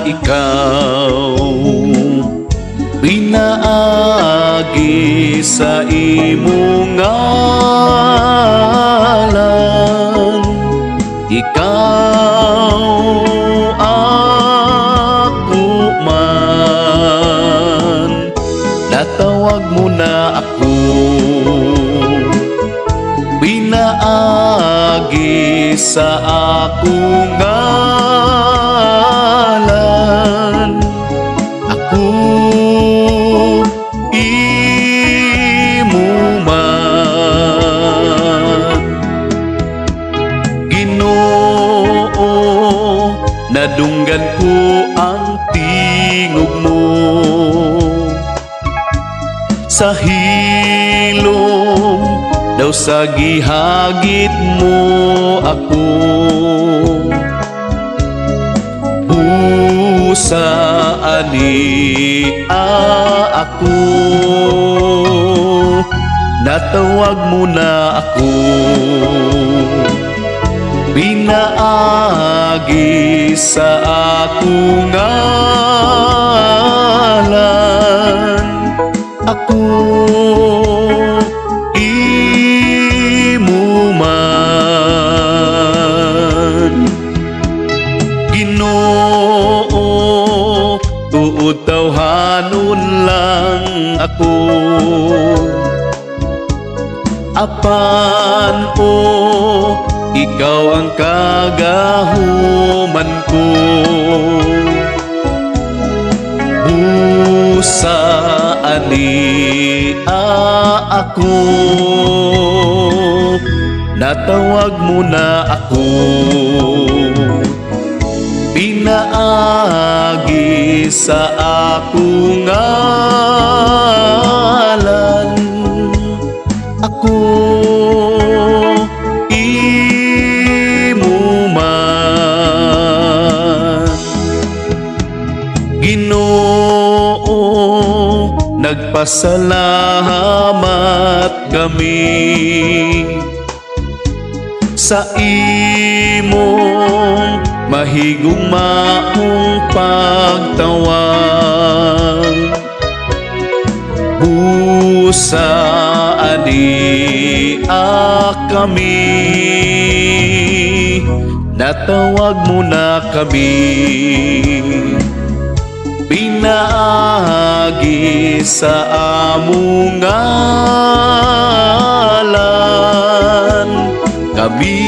ikaw, pinaagi sa imong ngalan. Ikaw ako man, natawag mo na ako, pinaagi sa akong ngalan. Ako imo man, Ginoo, nadunggan ko ang tingog mo sa hilom daw sa gihagit mo ako. Busa ani ako, natawag mo na ako, pinaagi sa akong ngalan. Ako imo man, Ginoo, tuod tawhanon lang ako. Apan o ikaw ang kagahuman ko, busa ani ako, natawag mo na ako, pinaagi sa akong ngalan. Ako imo man, Ginoo, nagpasalamat kami sa imong mahigugmaong pagtawag. Busa ani kami, natawag mo na kami, pinaagi sa among ngalan. Kami